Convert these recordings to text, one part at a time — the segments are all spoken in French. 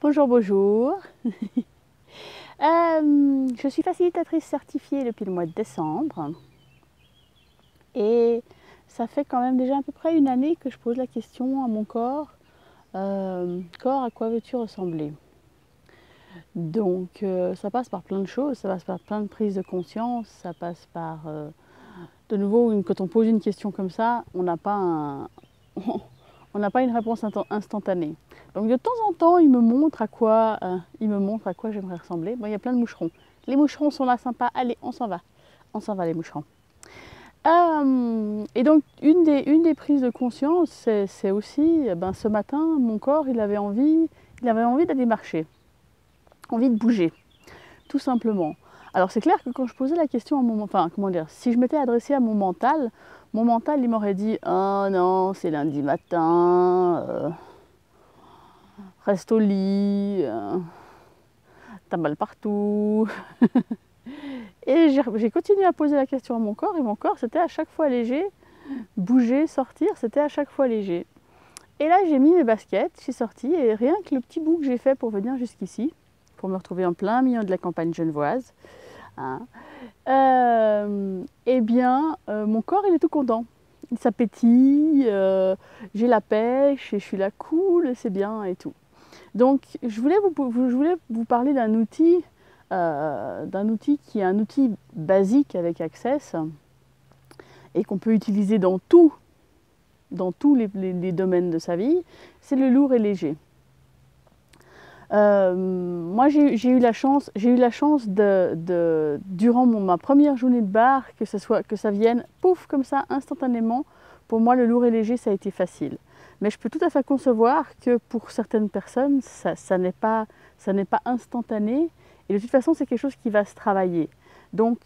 Bonjour, bonjour. Je suis facilitatrice certifiée depuis le mois de décembre et ça fait quand même déjà à peu près une année que je pose la question à mon corps, corps, à quoi veux-tu ressembler? Donc ça passe par plein de choses, ça passe par plein de prises de conscience, ça passe par, de nouveau, quand on pose une question comme ça, on n'a pas on n'a pas une réponse instantanée. Donc de temps en temps, il me montre à quoi j'aimerais ressembler. Bon, il y a plein de moucherons. Les moucherons sont là, sympas. Allez, on s'en va. On s'en va, les moucherons. Et donc, une des prises de conscience, c'est aussi, ce matin, mon corps, il avait envie d'aller marcher, envie de bouger, tout simplement. Alors c'est clair que quand je posais la question à si je m'étais adressée à mon mental, il m'aurait dit « Oh non, c'est lundi matin, reste au lit, t'as mal partout. » Et j'ai continué à poser la question à mon corps, et mon corps, c'était à chaque fois léger. Bouger, sortir, c'était à chaque fois léger. Et là, j'ai mis mes baskets, je suis sortie, et rien que le petit bout que j'ai fait pour venir jusqu'ici, pour me retrouver en plein milieu de la campagne genevoise, hein, mon corps, il est tout content. Il s'appétit, j'ai la pêche, et je suis là cool, c'est bien et tout. Donc, je voulais vous parler d'un outil qui est un outil basique avec Access et qu'on peut utiliser dans tous les domaines de sa vie, c'est le lourd et léger. Moi, j'ai eu la chance durant ma première journée de bar, que ça vienne pouf comme ça instantanément. Pour moi, le lourd et léger, ça a été facile. Mais je peux tout à fait concevoir que pour certaines personnes, ça n'est pas instantané. Et de toute façon, c'est quelque chose qui va se travailler. Donc,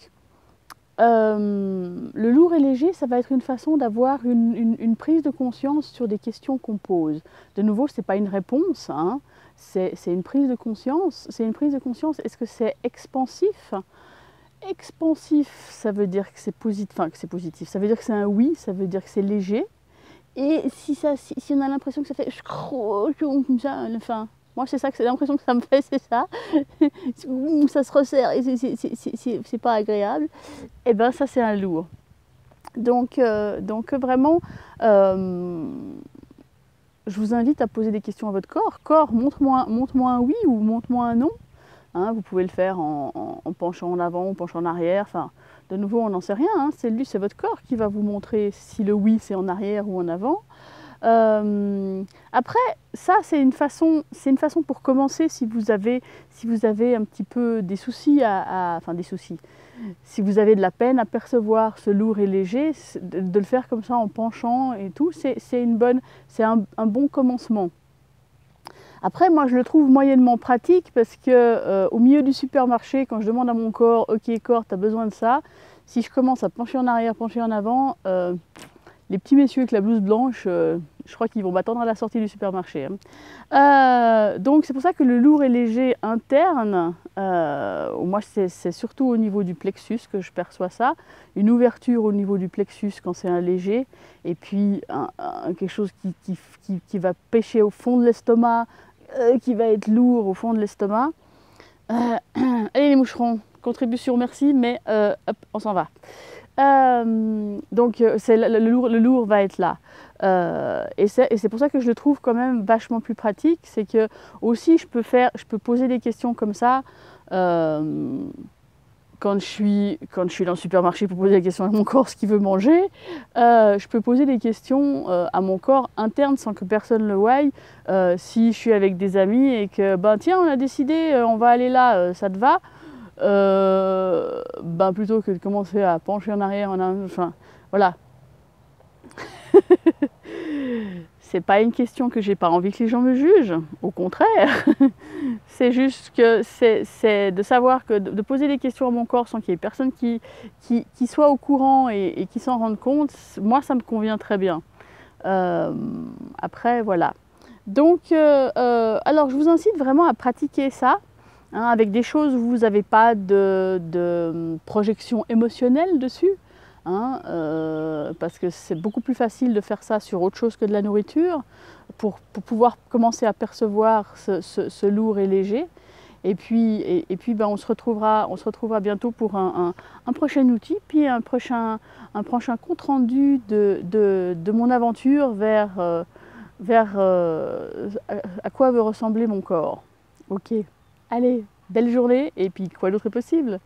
le lourd et léger, ça va être une façon d'avoir une prise de conscience sur des questions qu'on pose. De nouveau, ce n'est pas une réponse, hein, c'est une prise de conscience. C'est une prise de conscience. Est-ce que c'est expansif? Expansif, ça veut dire que c'est positif. Ça veut dire que c'est un oui, ça veut dire que c'est léger. Et si on a l'impression que ça fait comme ça, enfin, moi c'est l'impression que ça me fait, c'est ça. Ça se resserre et c'est pas agréable. Et ben ça c'est un lourd. Donc vraiment, je vous invite à poser des questions à votre corps. Corps, montre-moi un oui ou montre-moi un non. Hein, vous pouvez le faire en penchant en avant ou penchant en arrière. Enfin, de nouveau, on n'en sait rien. Hein. C'est votre corps qui va vous montrer si le oui c'est en arrière ou en avant. Après, ça c'est une façon pour commencer si vous avez un petit peu des soucis si vous avez de la peine à percevoir ce lourd et léger, de le faire comme ça en penchant et tout, c'est un bon commencement. Après, moi, je le trouve moyennement pratique parce que au milieu du supermarché, quand je demande à mon corps, ok, corps, tu as besoin de ça, si je commence à pencher en arrière, pencher en avant, les petits messieurs avec la blouse blanche, je crois qu'ils vont m'attendre à la sortie du supermarché. Hein. Donc, c'est pour ça que le lourd et léger interne, moi, c'est surtout au niveau du plexus que je perçois ça. Une ouverture au niveau du plexus quand c'est un léger, et puis quelque chose qui va pêcher au fond de l'estomac, qui va être lourd au fond de l'estomac. Allez les moucherons, contribution merci, mais hop, on s'en va. Donc le lourd va être là. Et c'est pour ça que je le trouve quand même vachement plus pratique. C'est que aussi je peux poser des questions comme ça quand je suis dans le supermarché pour poser des questions à mon corps ce qu'il veut manger. Je peux poser des questions à mon corps interne sans que personne le voie. Si je suis avec des amis et que tiens on a décidé on va aller là, ça te va? Plutôt que de commencer à pencher en arrière, enfin voilà. C'est pas une question que j'ai pas envie que les gens me jugent, au contraire. C'est juste que c'est de savoir que de poser des questions à mon corps sans qu'il y ait personne qui soit au courant et qui s'en rende compte, moi ça me convient très bien. Après voilà. Donc alors je vous incite vraiment à pratiquer ça. Hein, avec des choses où vous n'avez pas de projection émotionnelle dessus. hein, parce que c'est beaucoup plus facile de faire ça sur autre chose que de la nourriture, pour pouvoir commencer à percevoir ce lourd et léger. Et puis ben, on se retrouvera bientôt pour un prochain outil, puis un prochain compte rendu de mon aventure vers à quoi veut ressembler mon corps. Ok, allez, belle journée, et puis quoi d'autre est possible?